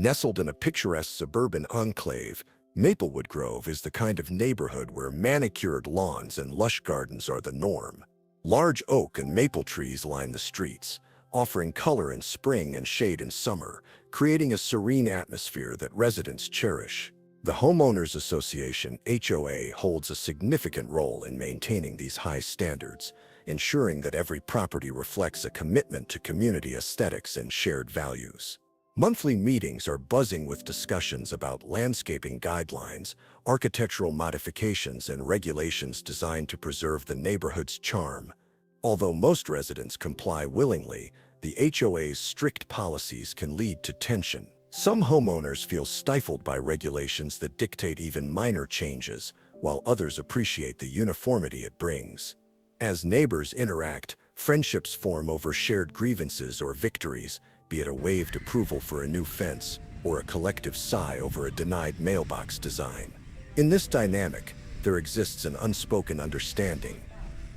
Nestled in a picturesque suburban enclave, Maplewood Grove is the kind of neighborhood where manicured lawns and lush gardens are the norm. Large oak and maple trees line the streets, offering color in spring and shade in summer, creating a serene atmosphere that residents cherish. The Homeowners Association (HOA) holds a significant role in maintaining these high standards, ensuring that every property reflects a commitment to community aesthetics and shared values. Monthly meetings are buzzing with discussions about landscaping guidelines, architectural modifications, and regulations designed to preserve the neighborhood's charm. Although most residents comply willingly, the HOA's strict policies can lead to tension. Some homeowners feel stifled by regulations that dictate even minor changes, while others appreciate the uniformity it brings. As neighbors interact, friendships form over shared grievances or victories, be it a waved approval for a new fence or a collective sigh over a denied mailbox design. In this dynamic, there exists an unspoken understanding.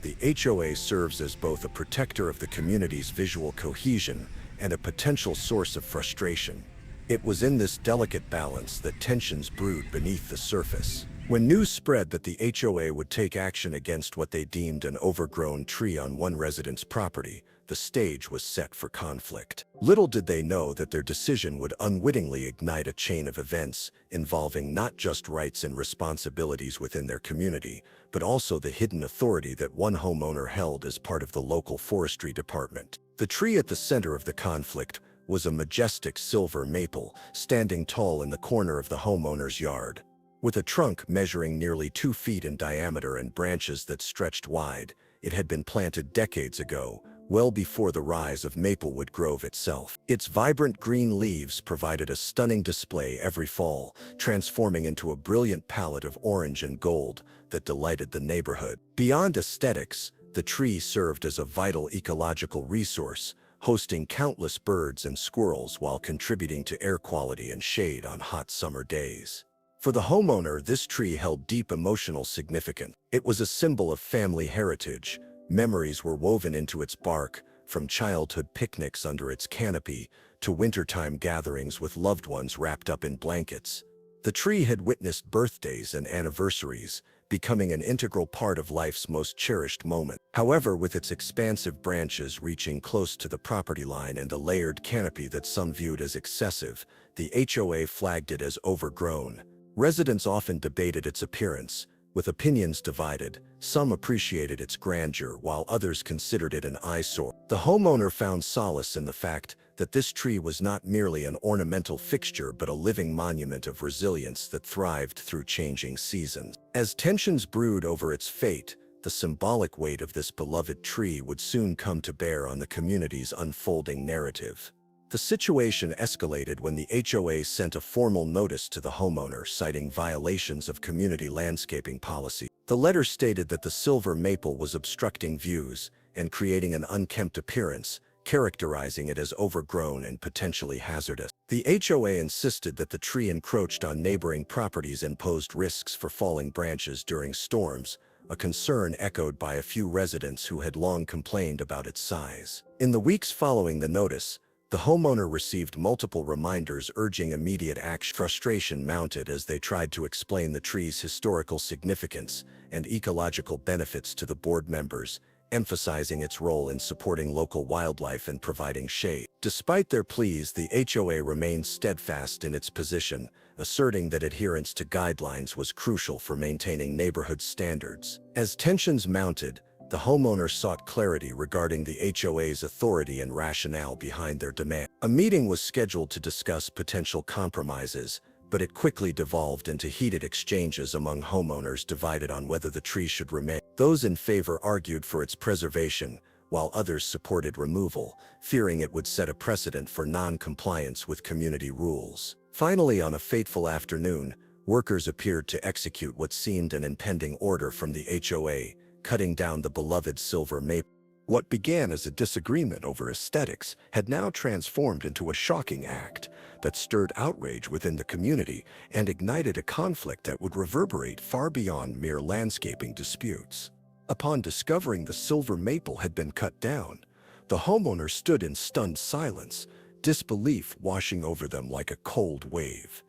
The HOA serves as both a protector of the community's visual cohesion and a potential source of frustration. It was in this delicate balance that tensions brewed beneath the surface. When news spread that the HOA would take action against what they deemed an overgrown tree on one resident's property, the stage was set for conflict. Little did they know that their decision would unwittingly ignite a chain of events involving not just rights and responsibilities within their community, but also the hidden authority that one homeowner held as part of the local forestry department. The tree at the center of the conflict was a majestic silver maple, standing tall in the corner of the homeowner's yard. With a trunk measuring nearly 2 feet in diameter and branches that stretched wide, it had been planted decades ago, well before the rise of Maplewood Grove itself. Its vibrant green leaves provided a stunning display every fall, transforming into a brilliant palette of orange and gold that delighted the neighborhood. Beyond aesthetics, the tree served as a vital ecological resource, hosting countless birds and squirrels while contributing to air quality and shade on hot summer days. For the homeowner, this tree held deep emotional significance. It was a symbol of family heritage. Memories were woven into its bark, from childhood picnics under its canopy to wintertime gatherings with loved ones wrapped up in blankets. The tree had witnessed birthdays and anniversaries, becoming an integral part of life's most cherished moment. However, with its expansive branches reaching close to the property line and a layered canopy that some viewed as excessive, the HOA flagged it as overgrown. Residents often debated its appearance, with opinions divided. Some appreciated its grandeur while others considered it an eyesore. The homeowner found solace in the fact that this tree was not merely an ornamental fixture but a living monument of resilience that thrived through changing seasons. As tensions brewed over its fate, the symbolic weight of this beloved tree would soon come to bear on the community's unfolding narrative. The situation escalated when the HOA sent a formal notice to the homeowner citing violations of community landscaping policy. The letter stated that the silver maple was obstructing views and creating an unkempt appearance, characterizing it as overgrown and potentially hazardous. The HOA insisted that the tree encroached on neighboring properties and posed risks for falling branches during storms, a concern echoed by a few residents who had long complained about its size. In the weeks following the notice, the homeowner received multiple reminders urging immediate action. Frustration mounted as they tried to explain the tree's historical significance and ecological benefits to the board members, emphasizing its role in supporting local wildlife and providing shade. Despite their pleas, the HOA remained steadfast in its position, asserting that adherence to guidelines was crucial for maintaining neighborhood standards. As tensions mounted, the homeowner sought clarity regarding the HOA's authority and rationale behind their demand. A meeting was scheduled to discuss potential compromises, but it quickly devolved into heated exchanges among homeowners divided on whether the tree should remain. Those in favor argued for its preservation, while others supported removal, fearing it would set a precedent for non-compliance with community rules. Finally, on a fateful afternoon, workers appeared to execute what seemed an impending order from the HOA, cutting down the beloved silver maple. What began as a disagreement over aesthetics had now transformed into a shocking act that stirred outrage within the community and ignited a conflict that would reverberate far beyond mere landscaping disputes. Upon discovering the silver maple had been cut down, the homeowner stood in stunned silence, disbelief washing over them like a cold wave.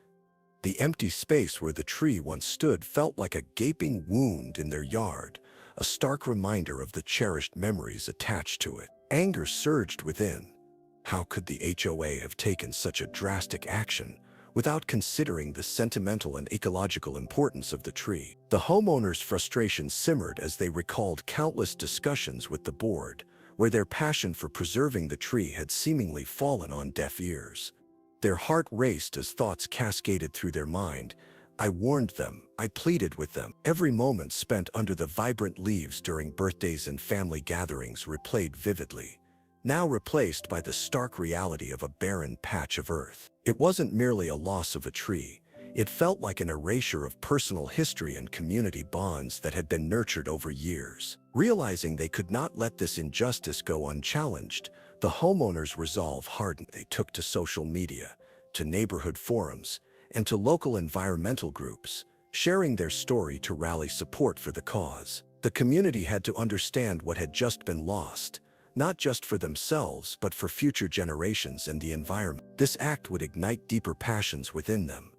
The empty space where the tree once stood felt like a gaping wound in their yard, a stark reminder of the cherished memories attached to it. Anger surged within. How could the HOA have taken such a drastic action without considering the sentimental and ecological importance of the tree? The homeowners' frustration simmered as they recalled countless discussions with the board, where their passion for preserving the tree had seemingly fallen on deaf ears. Their heart raced as thoughts cascaded through their mind. I warned them, I pleaded with them. Every moment spent under the vibrant leaves during birthdays and family gatherings replayed vividly, now replaced by the stark reality of a barren patch of earth. It wasn't merely a loss of a tree. It felt like an erasure of personal history and community bonds that had been nurtured over years. Realizing they could not let this injustice go unchallenged, the homeowners' resolve hardened. They took to social media, to neighborhood forums, and to local environmental groups, sharing their story to rally support for the cause. The community had to understand what had just been lost, not just for themselves but for future generations and the environment. This act would ignite deeper passions within them,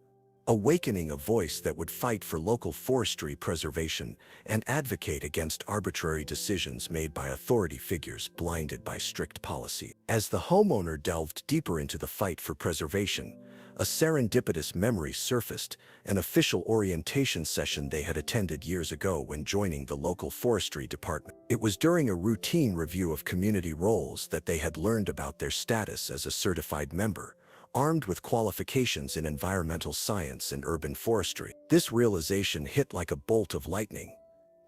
awakening a voice that would fight for local forestry preservation and advocate against arbitrary decisions made by authority figures blinded by strict policy. As the homeowner delved deeper into the fight for preservation, a serendipitous memory surfaced, an official orientation session they had attended years ago when joining the local forestry department. It was during a routine review of community roles that they had learned about their status as a certified member, armed with qualifications in environmental science and urban forestry. This realization hit like a bolt of lightning.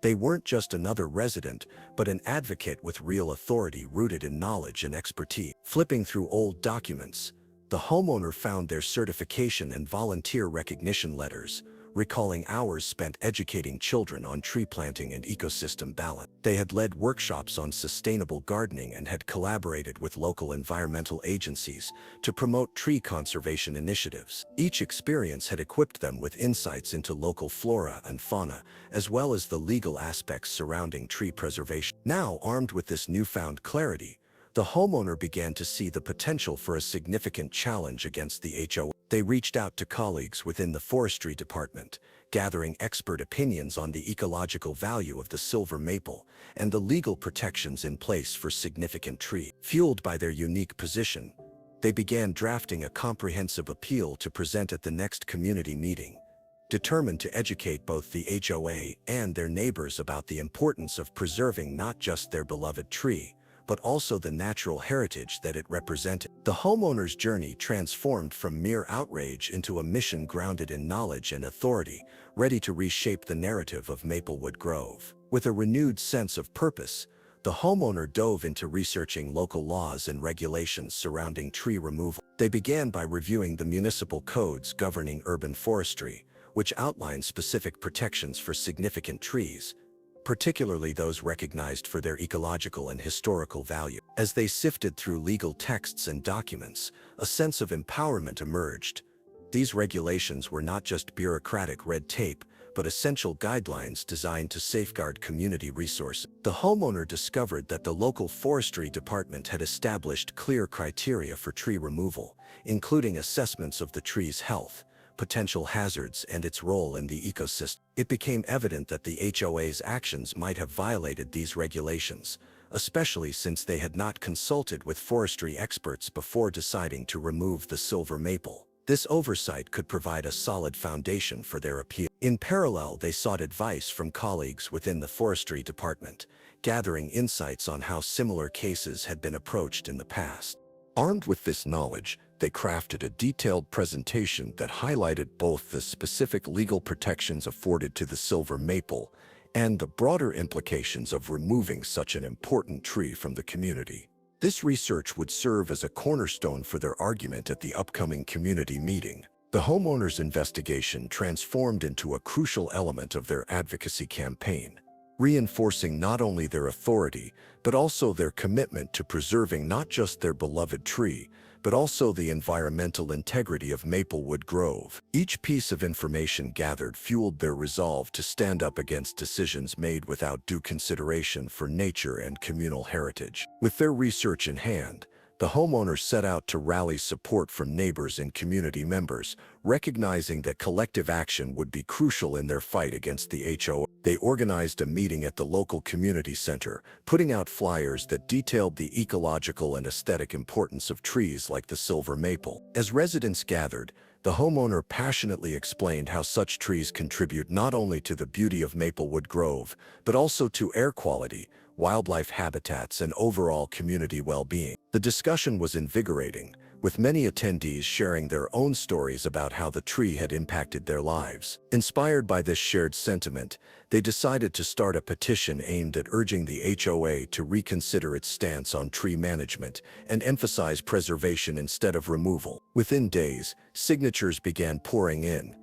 They weren't just another resident, but an advocate with real authority rooted in knowledge and expertise. Flipping through old documents, the homeowner found their certification and volunteer recognition letters, recalling hours spent educating children on tree planting and ecosystem balance. They had led workshops on sustainable gardening and had collaborated with local environmental agencies to promote tree conservation initiatives. Each experience had equipped them with insights into local flora and fauna, as well as the legal aspects surrounding tree preservation. Now, armed with this newfound clarity, the homeowner began to see the potential for a significant challenge against the HOA. They reached out to colleagues within the forestry department, gathering expert opinions on the ecological value of the silver maple and the legal protections in place for significant trees. Fueled by their unique position, they began drafting a comprehensive appeal to present at the next community meeting, determined to educate both the HOA and their neighbors about the importance of preserving not just their beloved tree, but also the natural heritage that it represented. The homeowner's journey transformed from mere outrage into a mission grounded in knowledge and authority, ready to reshape the narrative of Maplewood Grove. With a renewed sense of purpose, the homeowner dove into researching local laws and regulations surrounding tree removal. They began by reviewing the municipal codes governing urban forestry, which outline specific protections for significant trees, particularly those recognized for their ecological and historical value. As they sifted through legal texts and documents, a sense of empowerment emerged. These regulations were not just bureaucratic red tape, but essential guidelines designed to safeguard community resources. The homeowner discovered that the local forestry department had established clear criteria for tree removal, including assessments of the tree's health, potential hazards, and its role in the ecosystem. It became evident that the HOA's actions might have violated these regulations, especially since they had not consulted with forestry experts before deciding to remove the silver maple. This oversight could provide a solid foundation for their appeal. In parallel, they sought advice from colleagues within the forestry department, gathering insights on how similar cases had been approached in the past. Armed with this knowledge, they crafted a detailed presentation that highlighted both the specific legal protections afforded to the silver maple and the broader implications of removing such an important tree from the community. This research would serve as a cornerstone for their argument at the upcoming community meeting. The homeowners' investigation transformed into a crucial element of their advocacy campaign, reinforcing not only their authority, but also their commitment to preserving not just their beloved tree, but also the environmental integrity of Maplewood Grove. Each piece of information gathered fueled their resolve to stand up against decisions made without due consideration for nature and communal heritage. With their research in hand, The homeowners set out to rally support from neighbors and community members, recognizing that collective action would be crucial in their fight against the HOA. They organized a meeting at the local community center, putting out flyers that detailed the ecological and aesthetic importance of trees like the silver maple. As residents gathered, the homeowner passionately explained how such trees contribute not only to the beauty of Maplewood Grove, but also to air quality, wildlife habitats, and overall community well-being. The discussion was invigorating, with many attendees sharing their own stories about how the tree had impacted their lives. Inspired by this shared sentiment, they decided to start a petition aimed at urging the HOA to reconsider its stance on tree management and emphasize preservation instead of removal. Within days, signatures began pouring in,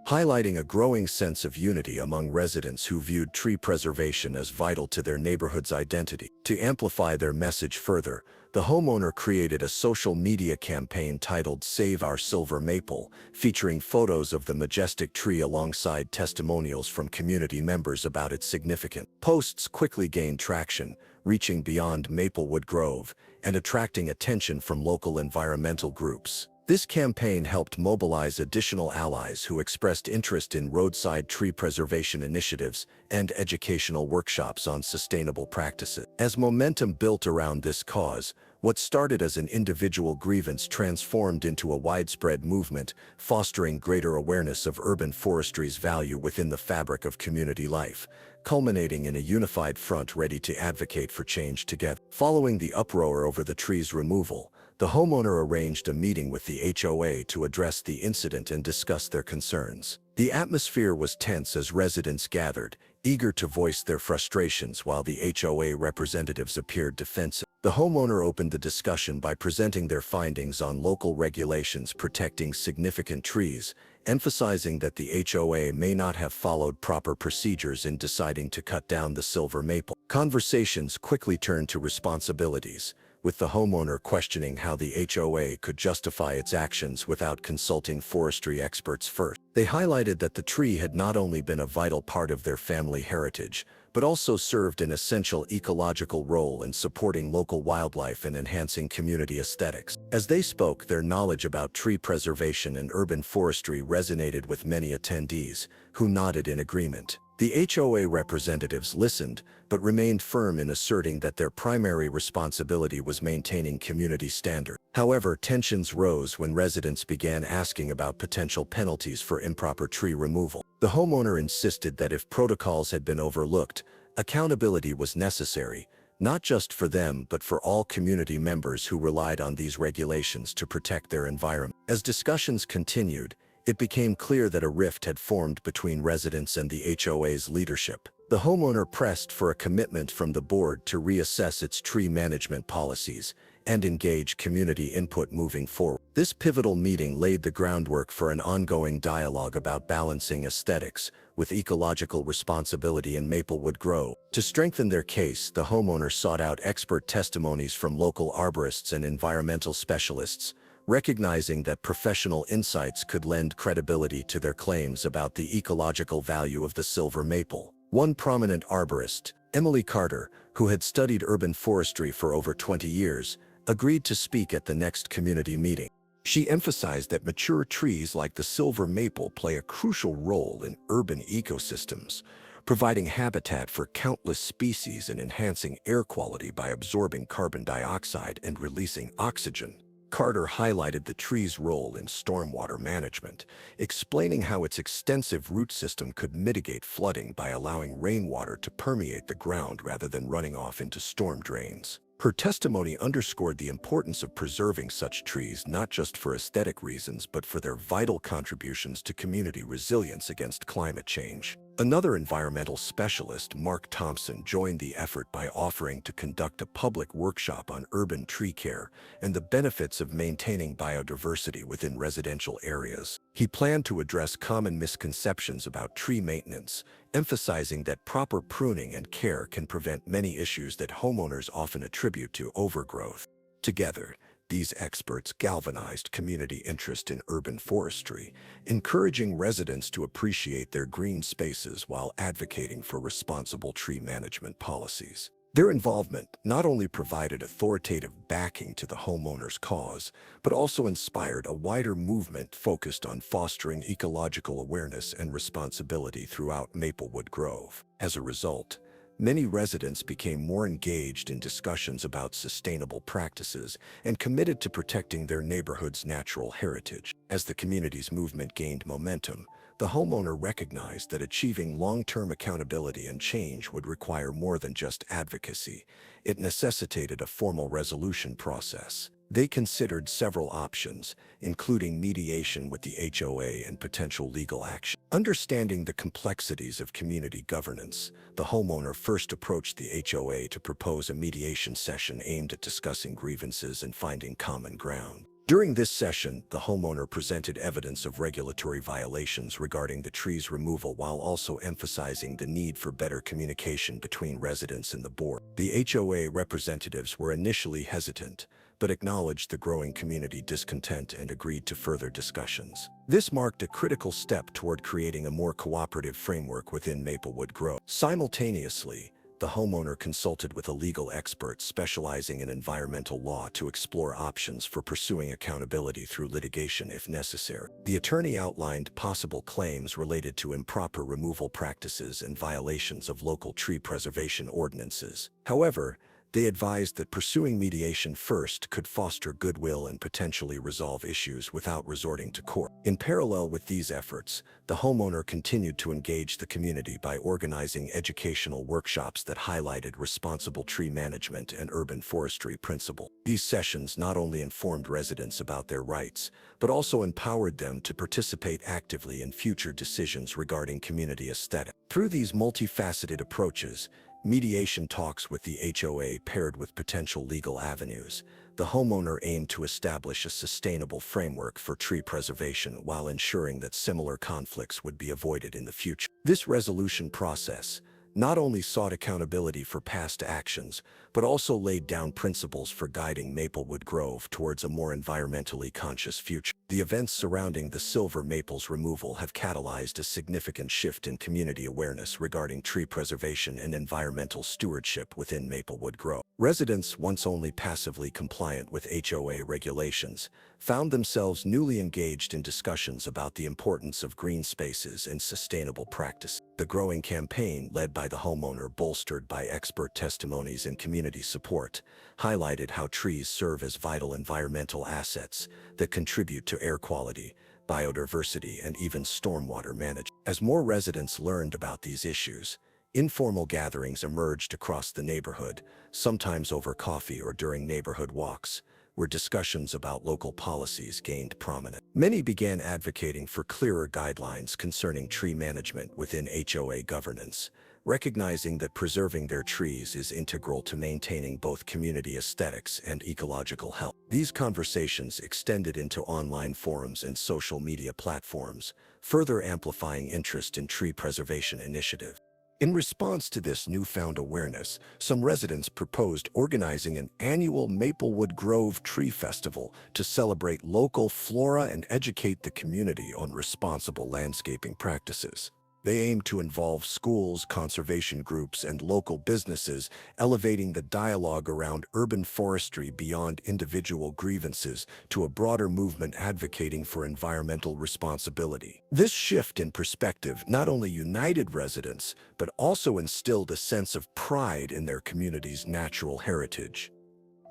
highlighting a growing sense of unity among residents who viewed tree preservation as vital to their neighborhood's identity. To amplify their message further, the homeowner created a social media campaign titled Save Our Silver Maple, featuring photos of the majestic tree alongside testimonials from community members about its significance. Posts quickly gained traction, reaching beyond Maplewood Grove and attracting attention from local environmental groups. This campaign helped mobilize additional allies who expressed interest in roadside tree preservation initiatives and educational workshops on sustainable practices. As momentum built around this cause, what started as an individual grievance transformed into a widespread movement, fostering greater awareness of urban forestry's value within the fabric of community life, culminating in a unified front ready to advocate for change together. Following the uproar over the tree's removal, the homeowner arranged a meeting with the HOA to address the incident and discuss their concerns. The atmosphere was tense as residents gathered, eager to voice their frustrations while the HOA representatives appeared defensive. The homeowner opened the discussion by presenting their findings on local regulations protecting significant trees, emphasizing that the HOA may not have followed proper procedures in deciding to cut down the silver maple. Conversations quickly turned to responsibilities, with the homeowner questioning how the HOA could justify its actions without consulting forestry experts first. They highlighted that the tree had not only been a vital part of their family heritage, but also served an essential ecological role in supporting local wildlife and enhancing community aesthetics. As they spoke, their knowledge about tree preservation and urban forestry resonated with many attendees, who nodded in agreement. The HOA representatives listened, but remained firm in asserting that their primary responsibility was maintaining community standards. However, tensions rose when residents began asking about potential penalties for improper tree removal. The homeowner insisted that if protocols had been overlooked, accountability was necessary, not just for them but for all community members who relied on these regulations to protect their environment. As discussions continued, it became clear that a rift had formed between residents and the HOA's leadership. The homeowner pressed for a commitment from the board to reassess its tree management policies and engage community input moving forward. This pivotal meeting laid the groundwork for an ongoing dialogue about balancing aesthetics with ecological responsibility in Maplewood Grove. To strengthen their case, the homeowner sought out expert testimonies from local arborists and environmental specialists, recognizing that professional insights could lend credibility to their claims about the ecological value of the silver maple. One prominent arborist, Emily Carter, who had studied urban forestry for over 20 years, agreed to speak at the next community meeting. She emphasized that mature trees like the silver maple play a crucial role in urban ecosystems, providing habitat for countless species and enhancing air quality by absorbing carbon dioxide and releasing oxygen. Carter highlighted the tree's role in stormwater management, explaining how its extensive root system could mitigate flooding by allowing rainwater to permeate the ground rather than running off into storm drains. Her testimony underscored the importance of preserving such trees not just for aesthetic reasons but for their vital contributions to community resilience against climate change. Another environmental specialist, Mark Thompson, joined the effort by offering to conduct a public workshop on urban tree care and the benefits of maintaining biodiversity within residential areas. He planned to address common misconceptions about tree maintenance, emphasizing that proper pruning and care can prevent many issues that homeowners often attribute to overgrowth. Together, these experts galvanized community interest in urban forestry, encouraging residents to appreciate their green spaces while advocating for responsible tree management policies. Their involvement not only provided authoritative backing to the homeowner's cause, but also inspired a wider movement focused on fostering ecological awareness and responsibility throughout Maplewood Grove. As a result, many residents became more engaged in discussions about sustainable practices and committed to protecting their neighborhood's natural heritage. As the community's movement gained momentum, the homeowner recognized that achieving long-term accountability and change would require more than just advocacy. It necessitated a formal resolution process. They considered several options, including mediation with the HOA and potential legal action. Understanding the complexities of community governance, the homeowner first approached the HOA to propose a mediation session aimed at discussing grievances and finding common ground. During this session, the homeowner presented evidence of regulatory violations regarding the tree's removal while also emphasizing the need for better communication between residents and the board. The HOA representatives were initially hesitant, but acknowledged the growing community discontent and agreed to further discussions. This marked a critical step toward creating a more cooperative framework within Maplewood Grove. Simultaneously, the homeowner consulted with a legal expert specializing in environmental law to explore options for pursuing accountability through litigation if necessary. The attorney outlined possible claims related to improper removal practices and violations of local tree preservation ordinances. However, they advised that pursuing mediation first could foster goodwill and potentially resolve issues without resorting to court. In parallel with these efforts, the homeowner continued to engage the community by organizing educational workshops that highlighted responsible tree management and urban forestry principles. These sessions not only informed residents about their rights, but also empowered them to participate actively in future decisions regarding community aesthetics. Through these multifaceted approaches, mediation talks with the HOA paired with potential legal avenues, the homeowner aimed to establish a sustainable framework for tree preservation while ensuring that similar conflicts would be avoided in the future. This resolution process not only sought accountability for past actions, but also laid down principles for guiding Maplewood Grove towards a more environmentally conscious future. The events surrounding the silver maple's removal have catalyzed a significant shift in community awareness regarding tree preservation and environmental stewardship within Maplewood Grove. Residents, once only passively compliant with HOA regulations, found themselves newly engaged in discussions about the importance of green spaces and sustainable practice. The growing campaign, led by the homeowner, bolstered by expert testimonies and community support, highlighted how trees serve as vital environmental assets that contribute to air quality, biodiversity, and even stormwater management. As more residents learned about these issues, informal gatherings emerged across the neighborhood, sometimes over coffee or during neighborhood walks, where discussions about local policies gained prominence. Many began advocating for clearer guidelines concerning tree management within HOA governance, recognizing that preserving their trees is integral to maintaining both community aesthetics and ecological health. These conversations extended into online forums and social media platforms, further amplifying interest in tree preservation initiatives. In response to this newfound awareness, some residents proposed organizing an annual Maplewood Grove Tree Festival to celebrate local flora and educate the community on responsible landscaping practices. They aim to involve schools, conservation groups, and local businesses, elevating the dialogue around urban forestry beyond individual grievances to a broader movement advocating for environmental responsibility. This shift in perspective not only united residents, but also instilled a sense of pride in their community's natural heritage.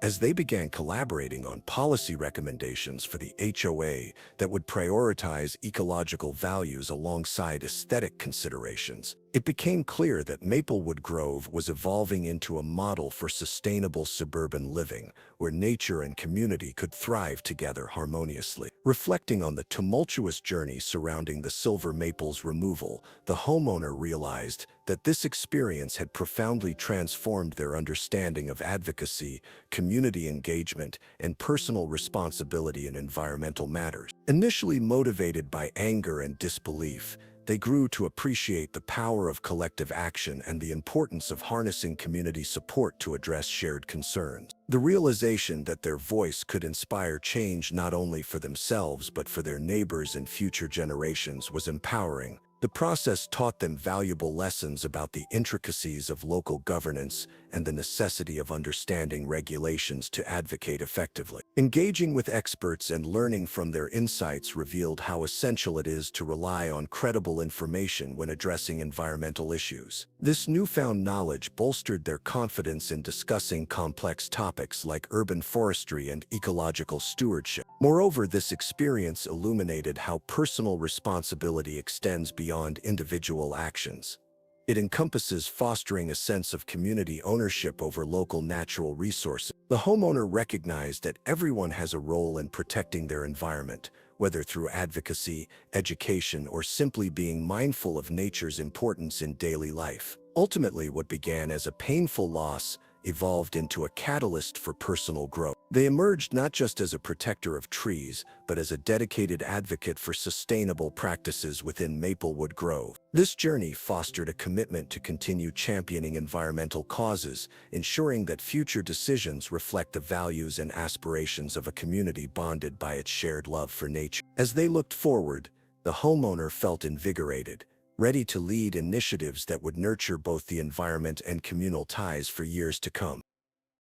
As they began collaborating on policy recommendations for the HOA that would prioritize ecological values alongside aesthetic considerations, it became clear that Maplewood Grove was evolving into a model for sustainable suburban living, where nature and community could thrive together harmoniously. Reflecting on the tumultuous journey surrounding the silver maple's removal, the homeowner realized that this experience had profoundly transformed their understanding of advocacy, community engagement, and personal responsibility in environmental matters. Initially motivated by anger and disbelief, they grew to appreciate the power of collective action and the importance of harnessing community support to address shared concerns. The realization that their voice could inspire change not only for themselves but for their neighbors and future generations was empowering, The process taught them valuable lessons about the intricacies of local governance and the necessity of understanding regulations to advocate effectively. Engaging with experts and learning from their insights revealed how essential it is to rely on credible information when addressing environmental issues. This newfound knowledge bolstered their confidence in discussing complex topics like urban forestry and ecological stewardship. Moreover, this experience illuminated how personal responsibility extends beyond individual actions. It encompasses fostering a sense of community ownership over local natural resources. The homeowner recognized that everyone has a role in protecting their environment, whether through advocacy, education, or simply being mindful of nature's importance in daily life. Ultimately, what began as a painful loss evolved into a catalyst for personal growth. They emerged not just as a protector of trees, but as a dedicated advocate for sustainable practices within Maplewood Grove. This journey fostered a commitment to continue championing environmental causes, ensuring that future decisions reflect the values and aspirations of a community bonded by its shared love for nature. As they looked forward, the homeowner felt invigorated, ready to lead initiatives that would nurture both the environment and communal ties for years to come.